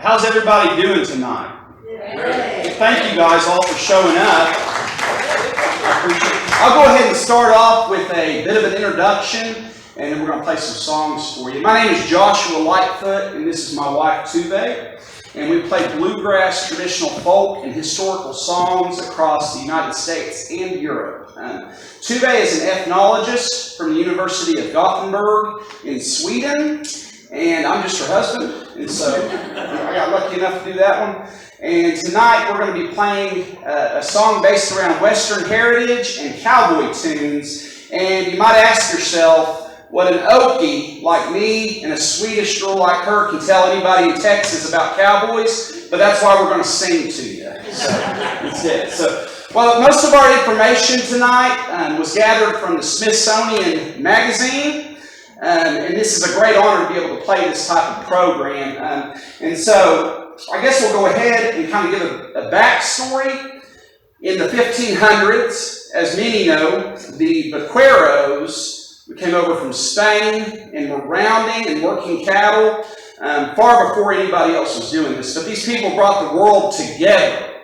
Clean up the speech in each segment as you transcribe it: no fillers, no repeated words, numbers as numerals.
How's everybody doing tonight? Well, thank you guys all for showing up. I appreciate it. I'll go ahead and start off with a bit of an introduction, and then we're going to play some songs for you. My name is Joshua Lightfoot, and this is my wife, Tuve. And we play bluegrass, traditional folk, and historical songs across the United States and Europe. Tuve is an ethnologist from the University of Gothenburg in Sweden, and I'm just her husband, and so I got lucky enough to do that one. And tonight we're going to be playing a song based around Western heritage and cowboy tunes. And you might ask yourself, what an Okie like me and a Swedish girl like her can tell anybody in Texas about cowboys, but that's why we're going to sing to you. So that's it. So, well, most of our information tonight was gathered from the Smithsonian Magazine, and this is a great honor to be able to play this type of program. And so I guess we'll go ahead and kind of give a backstory. In the 1500s, as many know, the vaqueros came over from Spain and were rounding and working cattle far before anybody else was doing this. But these people brought the world together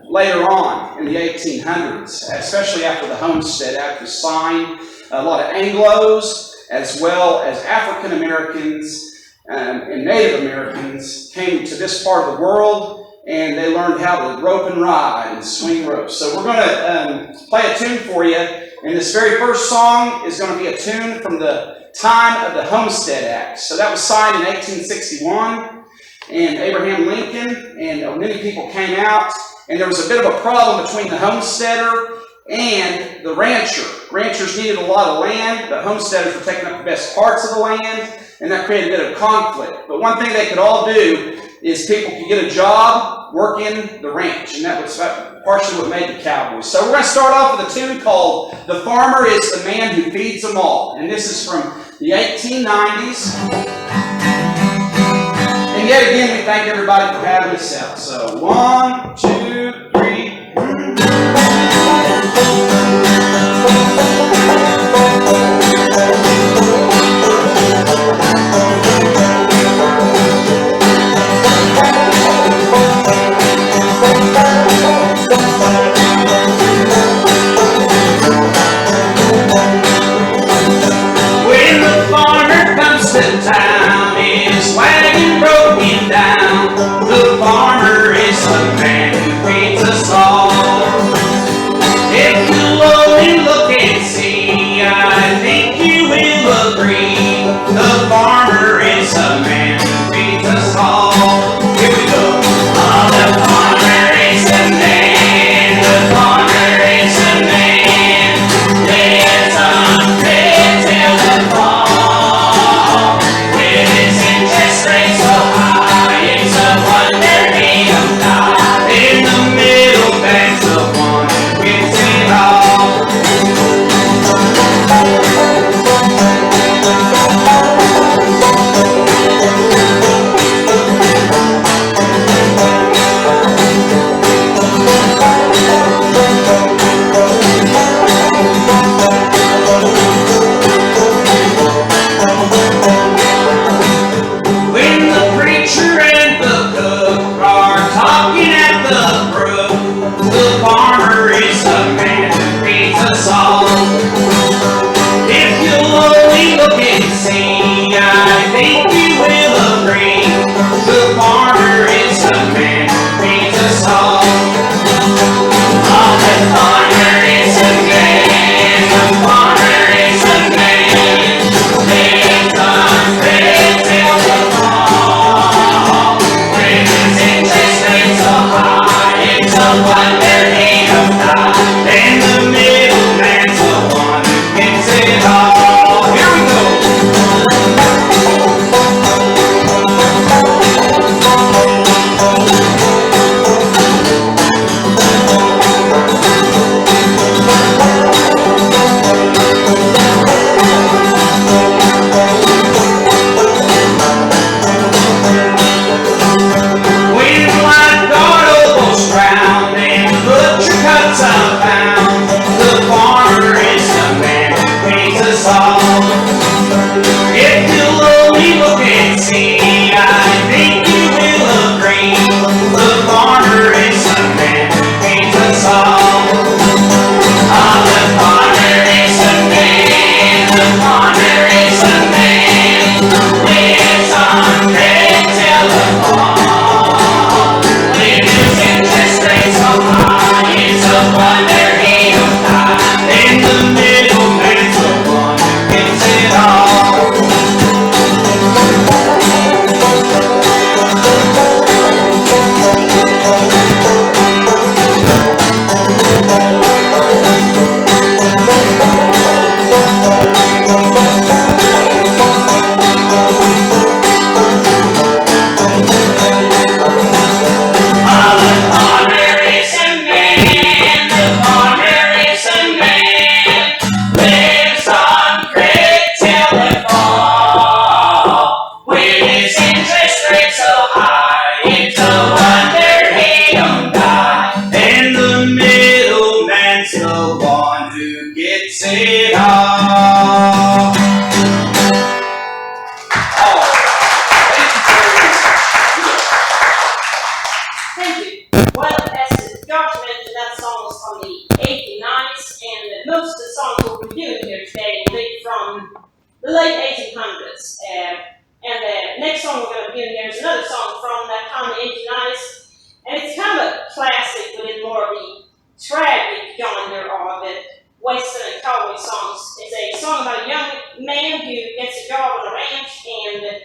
later on in the 1800s, especially after the Homestead Act was signed. A lot of Anglos, as well as African Americans and Native Americans, came to this part of the world, and they learned how to rope and ride and swing ropes. So we're going to play a tune for you. And this very first song is going to be a tune from the time of the Homestead Act. So that was signed in 1861, and Abraham Lincoln and many people came out, and there was a bit of a problem between the homesteader and the rancher. Ranchers needed a lot of land, but homesteaders were taking up the best parts of the land, and that created a bit of conflict. But one thing they could all do is people could get a job working the ranch, and that was partially what made the cowboys. So we're going to start off with a tune called "The Farmer is the Man Who Feeds Them All," and this is from the 1890s. And yet again, we thank everybody for having us out. So 1, 2, 3. The town is wagon broken down. The farmer is the man who feeds us all. If you reviewing, there's another song from that time in the 1890s, and it's kind of a classic, but in more of the tragic genre of it. Western and cowboy songs. It's a song about a young man who gets a job on a ranch and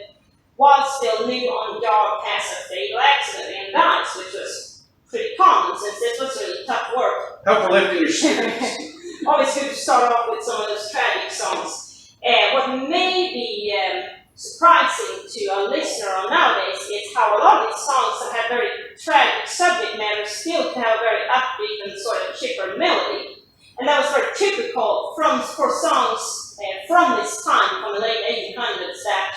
while still new on the job has a fatal accident and dies, which was pretty common since this was really tough work. Help her lift in your spirits. Always good to start off with some of those tragic songs. What may be surprising to a listener on nowadays is how a lot of these songs that have very tragic subject matter still can have a very upbeat and sort of chipper melody. And that was very typical for songs from this time, from the late 1800s, that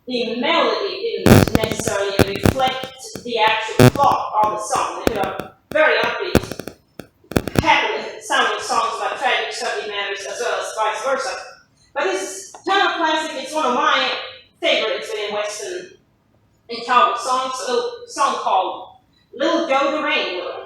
the melody didn't necessarily reflect the actual plot of the song. They were very upbeat, happy sounding songs about tragic subject matters as well as vice versa. But this is kind of classic. It's one of my favorites within Western and cowboy songs. A little song called Little Joe the Wrangler.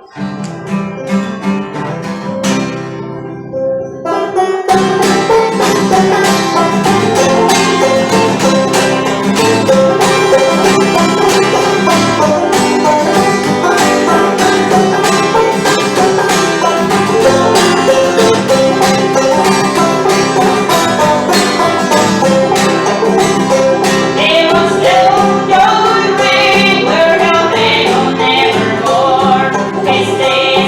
Stay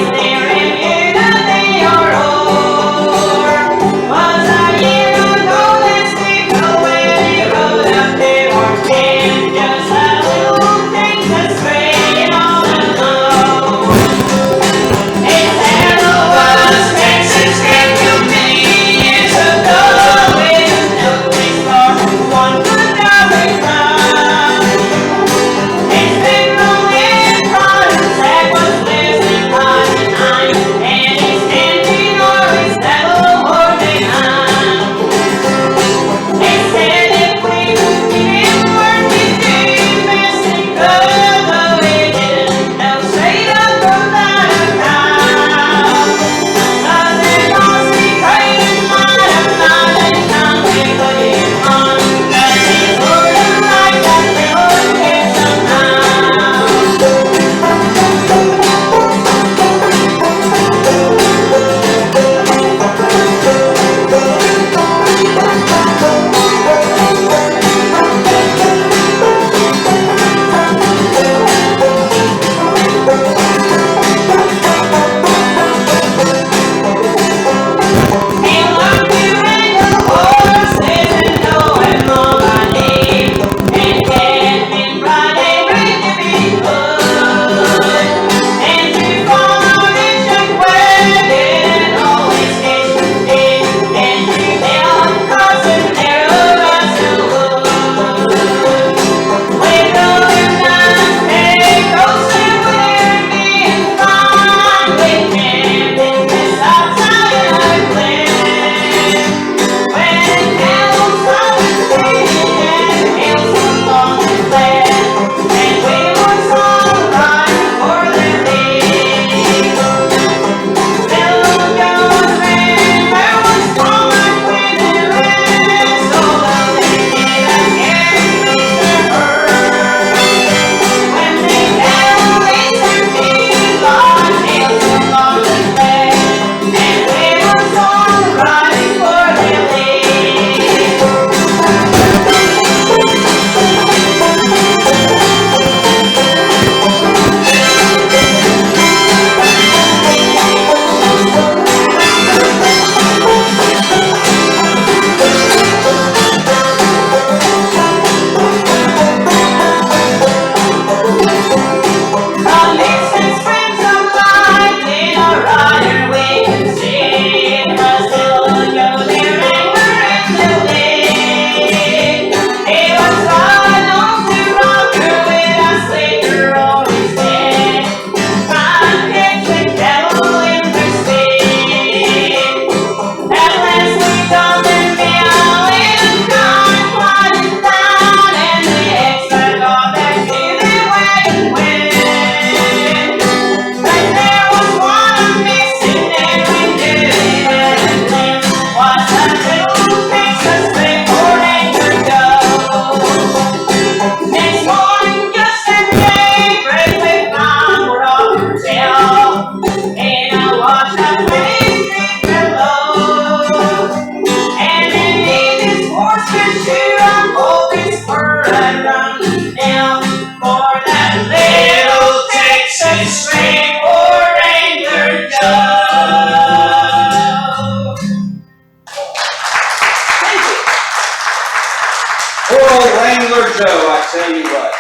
go, I tell you what.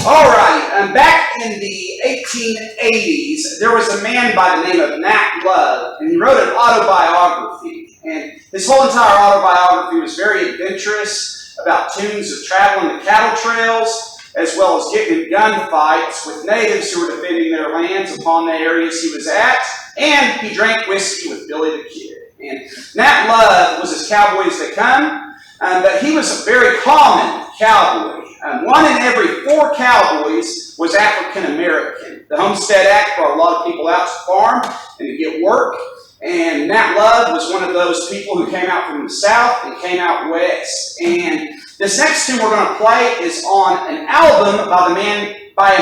All right, back in the 1880s, there was a man by the name of Nat Love, and he wrote an autobiography. And his whole entire autobiography was very adventurous, about tunes of traveling the cattle trails, as well as getting in gunfights with natives who were defending their lands upon the areas he was at. And he drank whiskey with Billy the Kid. And Nat Love was as cowboy as they come, but he was a very common cowboy. 1 in every 4 cowboys was African American. The Homestead Act brought a lot of people out to farm and to get work. And Nat Love was one of those people who came out from the South and came out west. And this next tune we're going to play is on an album by a man by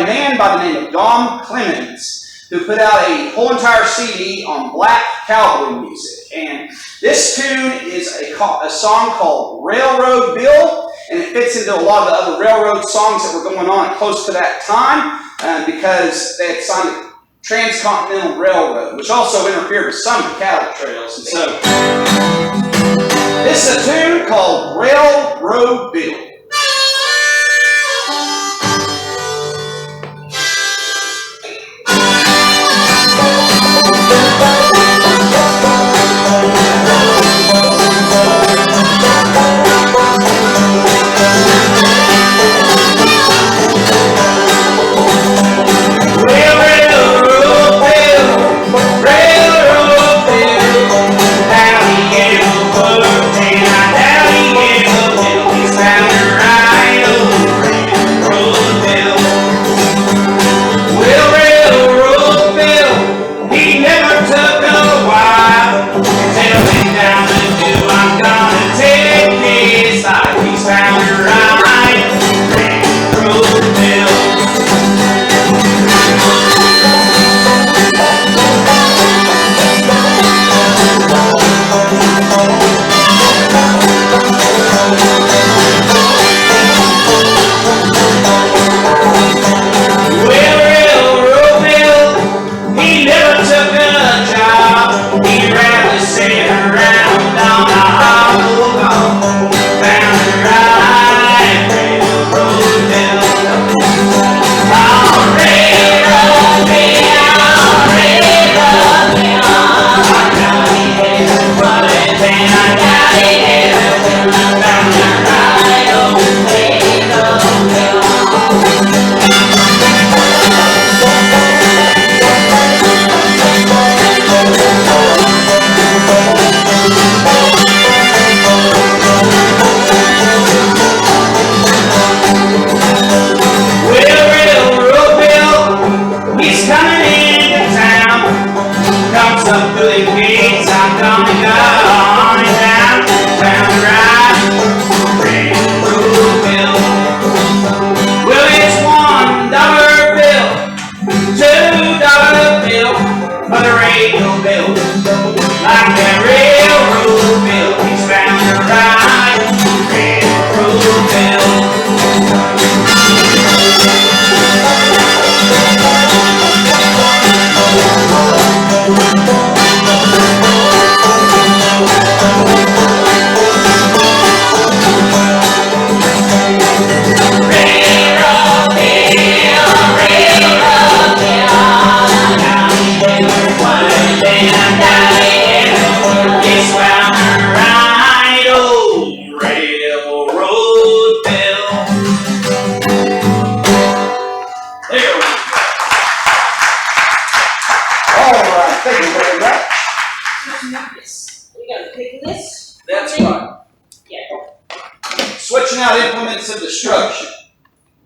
the name of Don Clemens, who put out a whole entire CD on black cowboy music. And this tune is a song called Railroad Bill, and it fits into a lot of the other railroad songs that were going on close to that time, because they had signed the Transcontinental Railroad, which also interfered with some of the cattle trails. And so, this is a tune called Railroad Bill.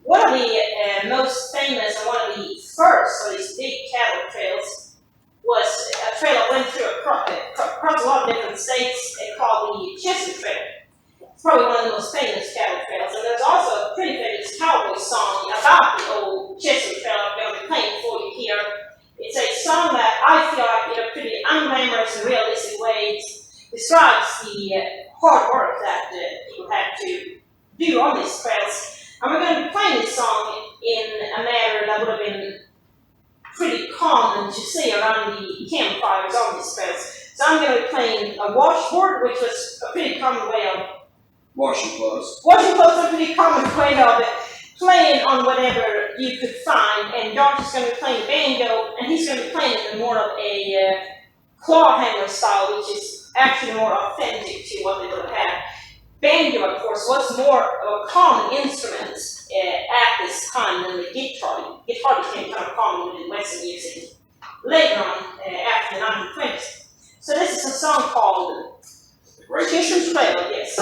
One of the most famous and one of the first of these big cattle trails was a trail that went through across a lot of different states called the Chisholm Trail. It's probably one of the most famous cattle trails, and there's also a pretty famous cowboy song about the old Chisholm Trail I'm going to be playing for you here. It's a song that I feel like, in a pretty unglamorous and realistic way, describes the hard work that people had to do on these trails. And we're going to be playing this song in a manner that would have been pretty common to see around the campfires on these trails. So I'm going to be playing a washboard, which was a pretty common way of Washing clothes. Washing clothes is a pretty common way of it. Playing on whatever you could find, and George is going to be playing banjo, and he's going to be playing it in more of a claw hammer style, which is actually more authentic to what they would have had. Banjo, of course, was more of a common instrument at this time than the guitar. Guitar became kind of common in Western music later on, after the 1920s. So this is a song called Children's Trail, yes.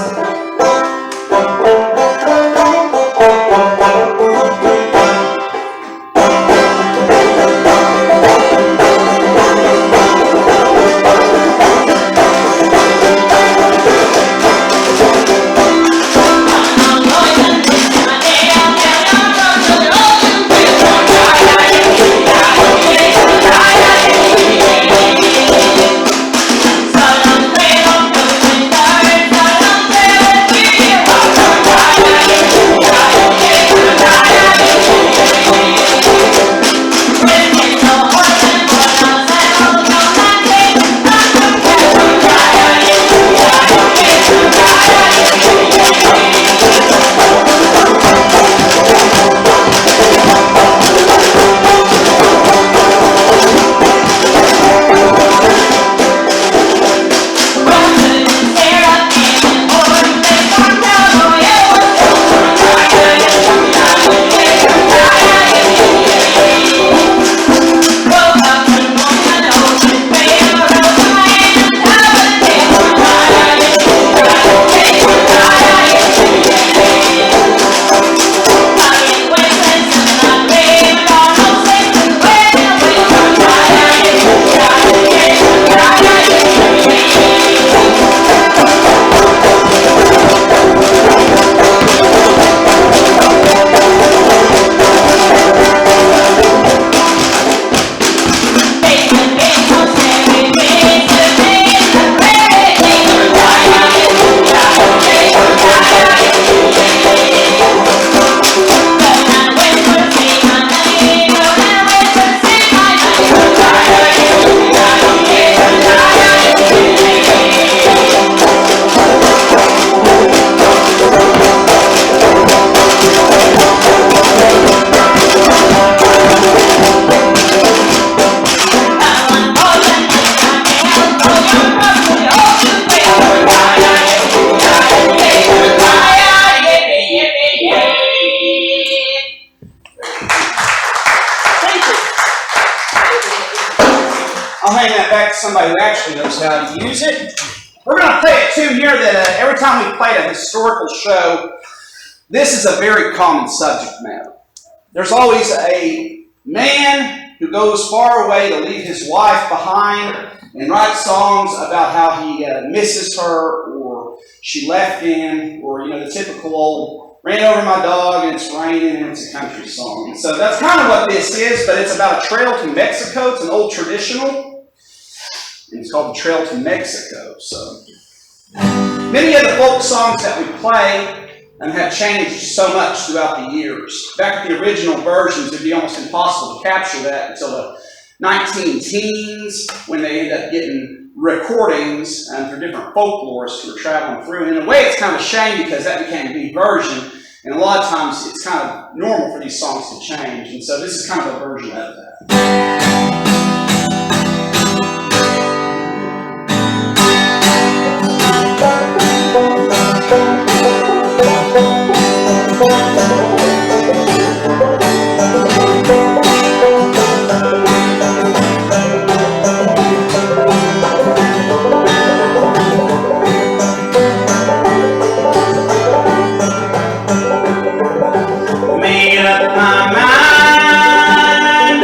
Somebody who actually knows how to use it. We're going to play a tune here that every time we played a historical show, this is a very common subject matter. There's always a man who goes far away to leave his wife behind and writes songs about how he misses her, or she left him, or the typical old ran over my dog and it's raining and it's a country song. And so that's kind of what this is, but it's about a trail to Mexico. It's an old traditional. And it's called the Trail to Mexico. So many of the folk songs that we play have changed so much throughout the years. Back at the original versions, it'd be almost impossible to capture that until the 19-teens, when they ended up getting recordings through different folklorists who were traveling through. And in a way, it's kind of a shame because that became a big version. And a lot of times, it's kind of normal for these songs to change. And so this is kind of a version of that. Made up my mind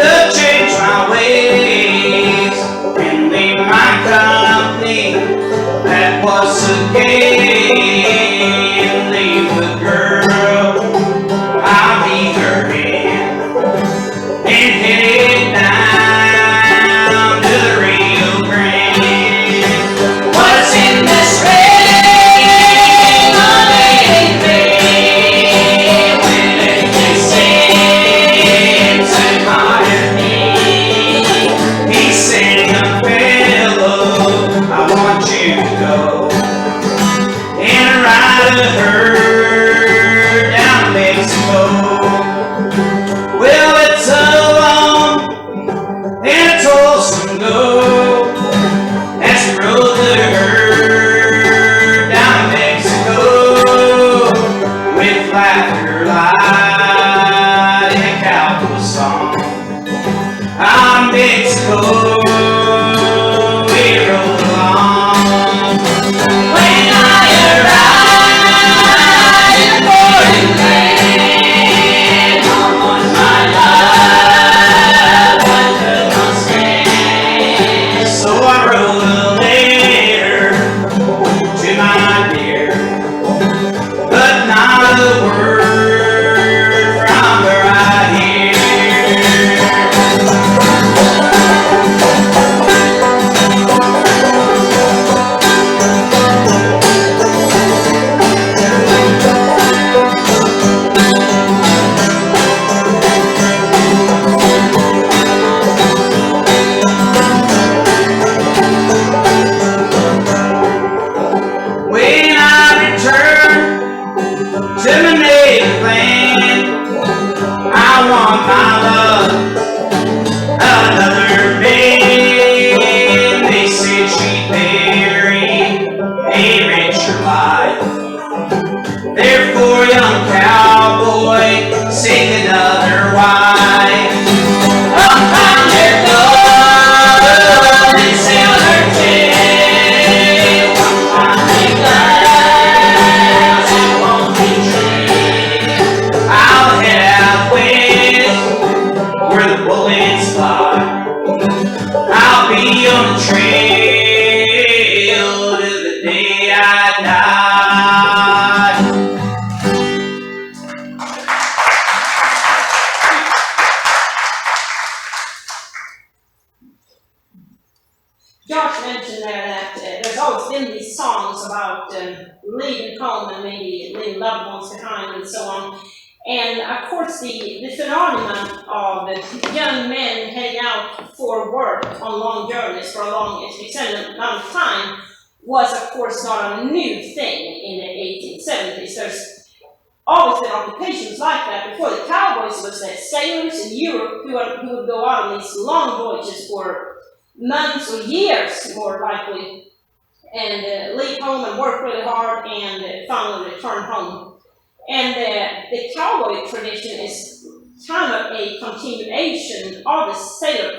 song. I'm Mexico, we roll along. When I arrive in a foreign land, I want my love like a Mustang. So I wrote a letter to my dear, but not a word from her I hear. When I return to my native land, I want my love another man. They said she'd marry a richer life. Therefore, young cowboy, seek another wife. Unbound their love and sail her tail. Unbound their glass and won't betray. I'll head out west where the bullets fly. I'll be on the trail to the day I die. Josh mentioned there that there's always been these songs about leaving home and maybe leaving loved ones behind and so on. And of course, the phenomenon of young men heading out for work on long journeys for a long extended amount of time was, of course, not a new thing in the 1870s. There's always been occupations like that. Before the cowboys, was that sailors in Europe who would go out on these long voyages for months or years, more likely, and leave home and work really hard and finally return home. And the cowboy tradition is kind of a continuation of the sailor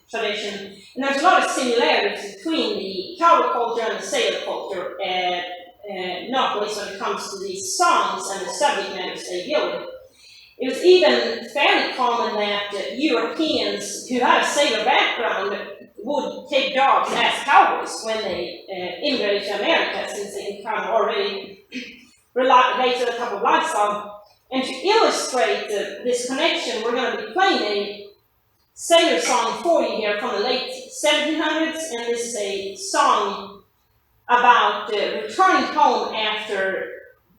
tradition, and there's a lot of similarities between the cowboy culture and the sailor culture, not least when it comes to these songs and the subject matters they deal with. It was even fairly common that Europeans who had a sailor background would take jobs as cowboys when they immigrated to America, since they kind of already related a couple of lifestyle. And to illustrate this connection, we're going to be playing a sailor song for you here from the late 1700s, and this is a song about returning home after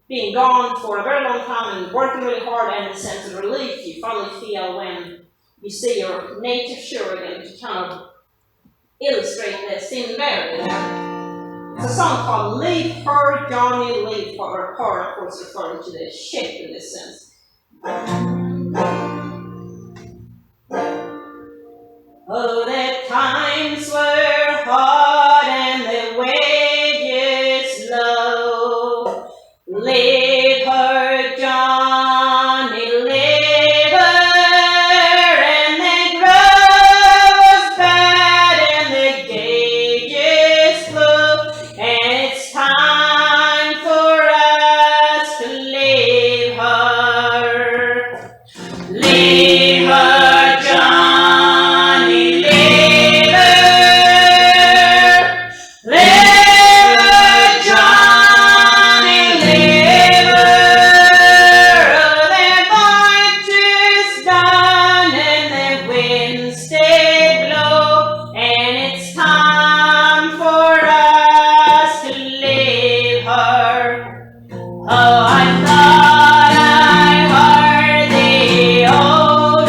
being gone for a very long time and working really hard, and the sense of relief you finally feel when you see your native shore again, to kind of illustrate the similarity there. It's a song called Leave Her, Johnny, Leave Her, of course referring to the ship in this sense. Oh, the times were hard and the wages low. Leave her, Johnny, leave her, and the grub was bad and the gauges low, and it's time for us to leave her. Leave her, Johnny, leave her. Leave her, Johnny, leave her. Oh, their voyage's done and the winds stay blow, and it's time for us to leave her. Oh, I thought I heard the old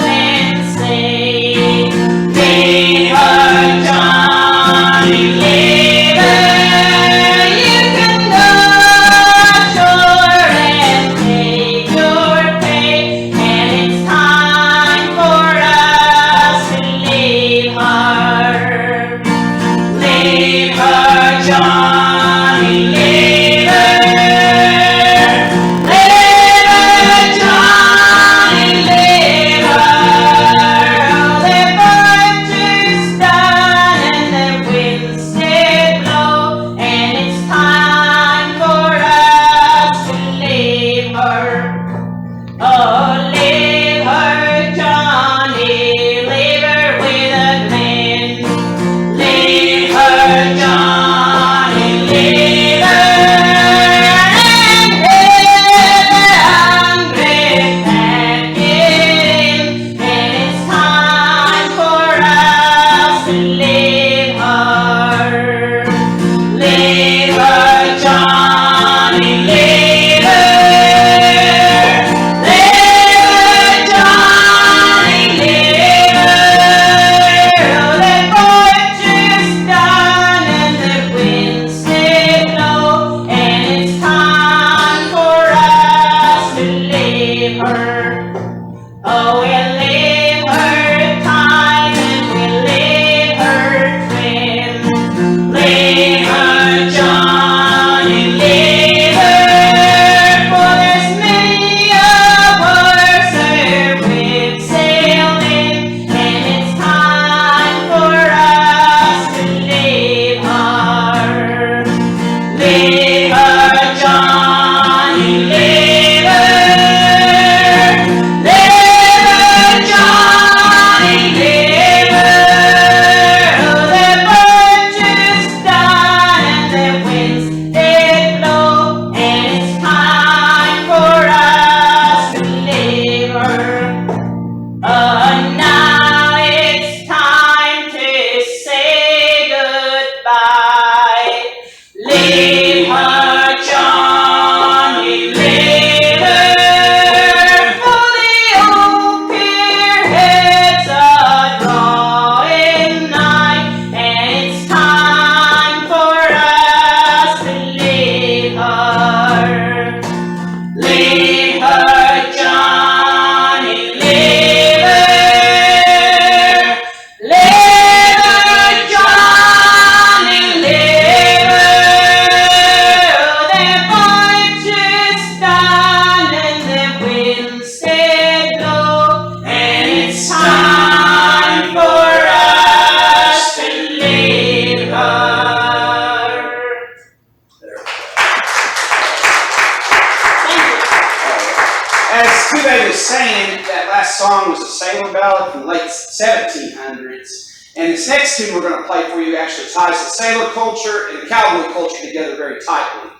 Song was a sailor ballad from the late 1700s, and this next tune we're going to play for you actually ties the sailor culture and the cowboy culture together very tightly.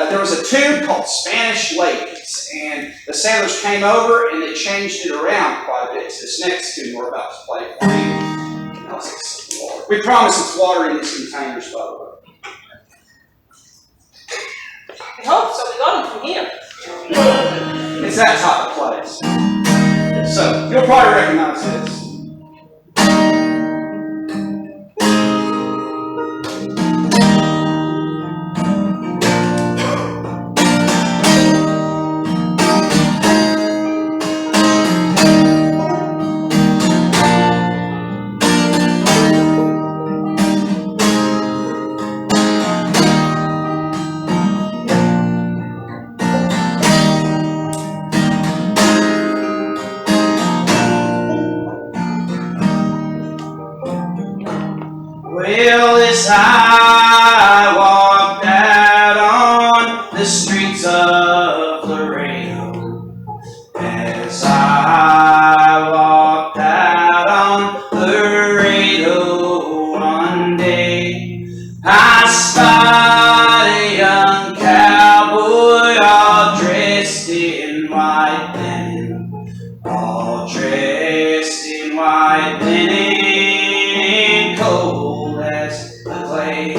There was a tune called Spanish Ladies, and the sailors came over and they changed it around quite a bit. So this next tune we're about to play for you. We promise it's water in these containers, by the way. I hope so. We got them from here. It's that type of place. So, you'll probably recognize this. Well, as I walked out on the streets of Laredo, as I walked out on Laredo one day, I spied a young cowboy all dressed in white linen, all dressed in white linen, cold as the clay.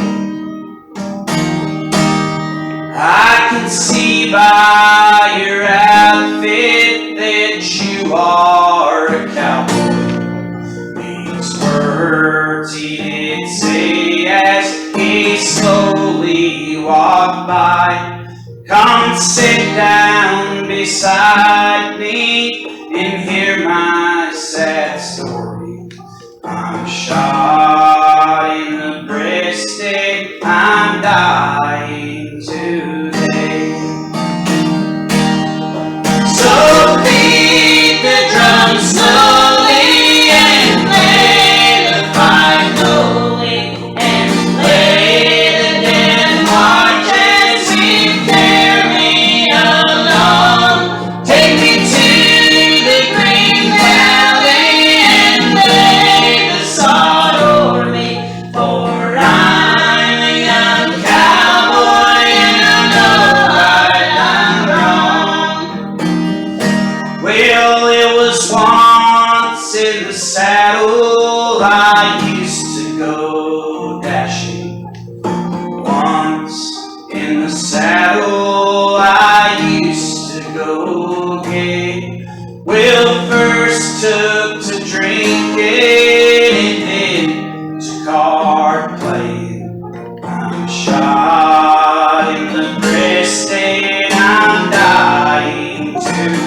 I can see by your outfit that you are a cowboy. These words he did say as he slowly walked by. Come sit down beside me and hear my sad story. I'm shot in the breast and I'm dying today. So beat the drum slowly and play the fife lowly and play the dead march as we carry along. Take me to the Green Valley and lay the sod o'er me, for I'm a young cowboy and I know I'm wrong. Well, it was once in the saddle I used to go dashing. Once in the saddle I used to go gay. Well, first took to drinking and then to card playing. I'm shot in the breast and I'm dying today.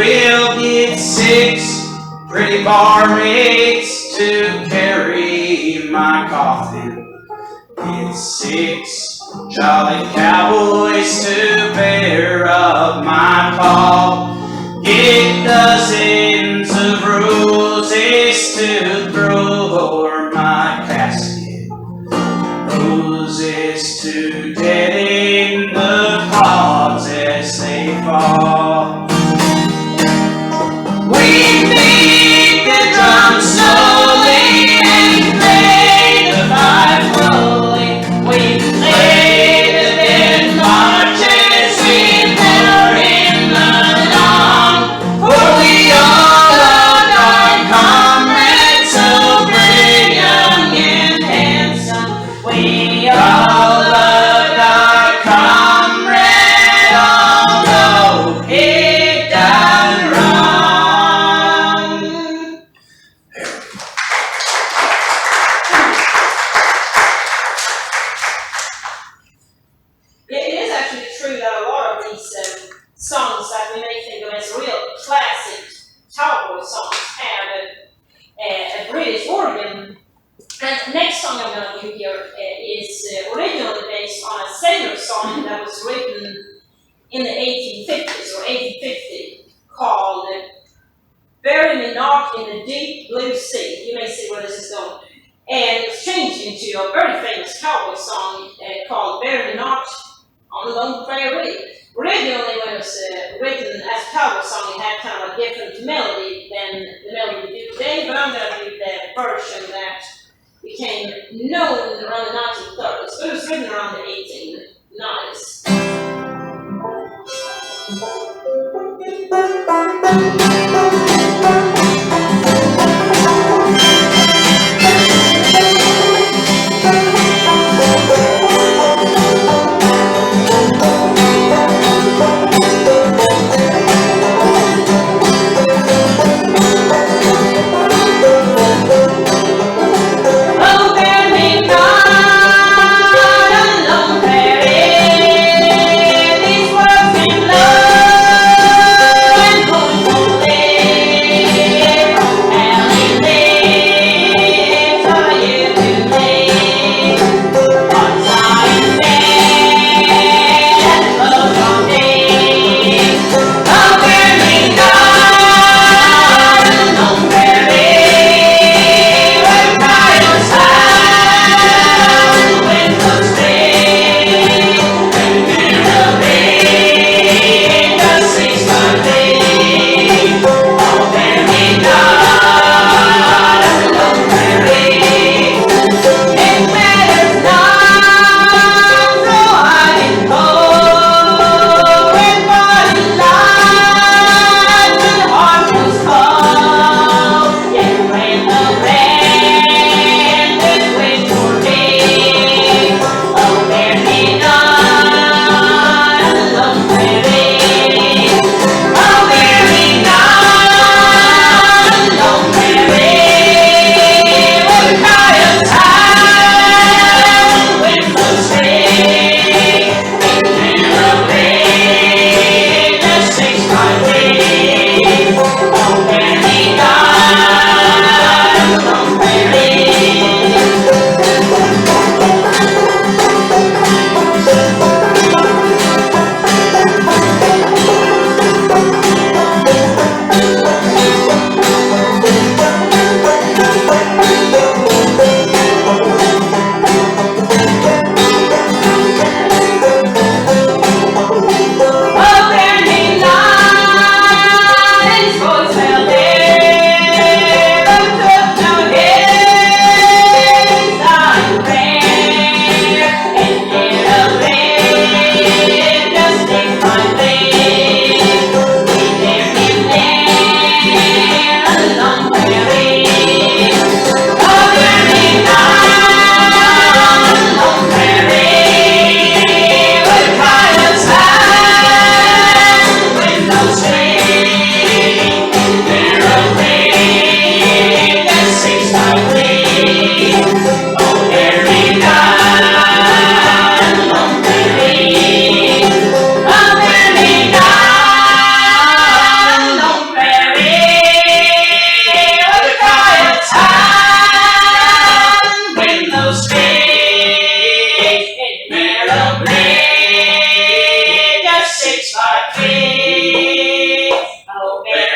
We'll get 6 pretty barmaids to carry my coffin. Get 6 jolly cowboys to bear up my pall. Get dozens of roses to throw o'er my casket. Roses to deaden the clouds as they fall. We beat the drum slowly and play the fife slowly. We play the dead marches, we pour in the dawn. For we all loved our comrades, so brave, young and handsome. We all loved our comrade, although he died wrong. It is actually true that a lot of these songs that we may think of as real classic cowboy songs have a British origin. And the next song I'm going to do here is originally based on a sailor song that was written in the 1850s or 1850 called Bury Me Not in the Deep Blue Sea. You may see where this is going. And it was changed into a very famous cowboy song called Bury Me Not on the Lone Prairie. Originally, when it was written as a cowboy song, it had kind of a different melody than the melody we do today, but I'm going to do the version that became known around the 1930s, but it was written around the 1890s. These words in love and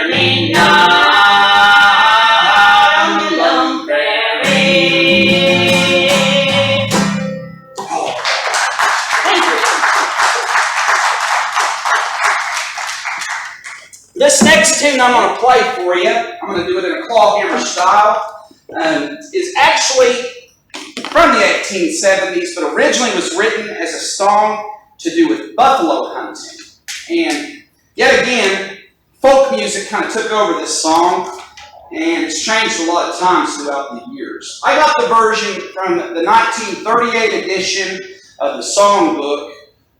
early night on the lone prairie. Thank you. This next tune I'm going to play for you, I'm going to do it in a claw hammer style, is actually from the 1870s, but originally was written as a song to do with buffalo hunting. And yet again, folk music kind of took over this song, and it's changed a lot of times throughout the years. I got the version from the 1938 edition of the songbook,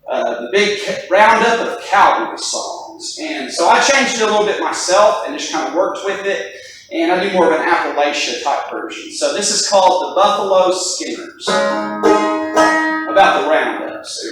the big roundup of cowboy songs. And so I changed it a little bit myself and just kind of worked with it. And I do more of an Appalachia type version. So this is called the Buffalo Skinners, about the roundups.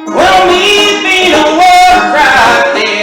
Well, we've been a war cry.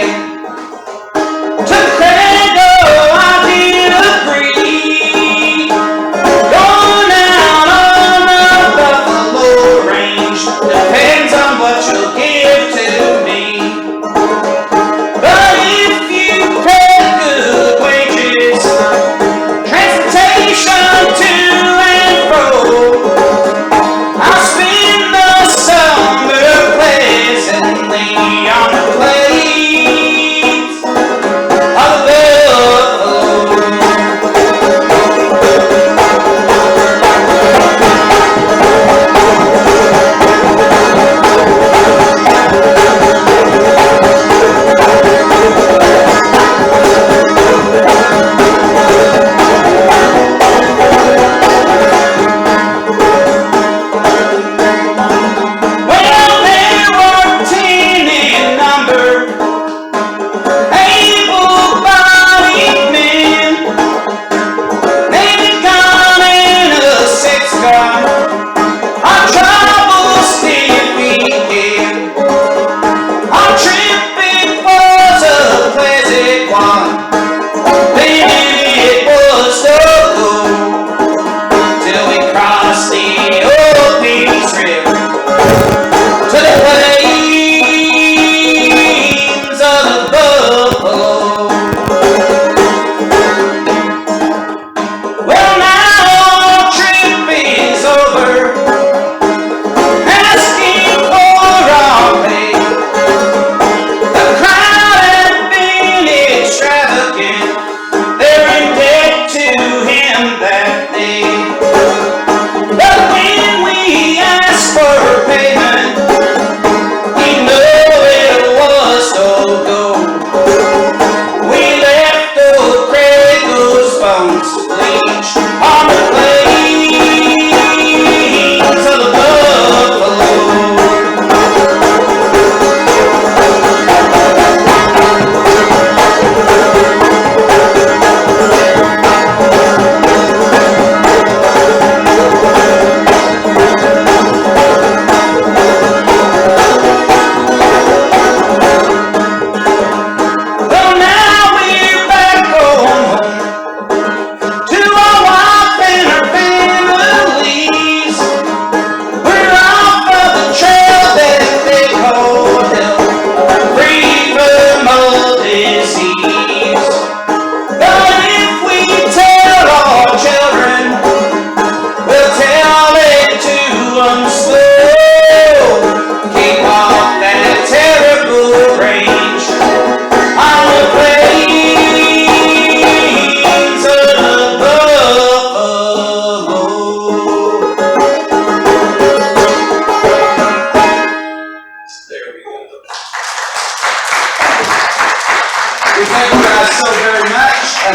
We thank you guys so very much. And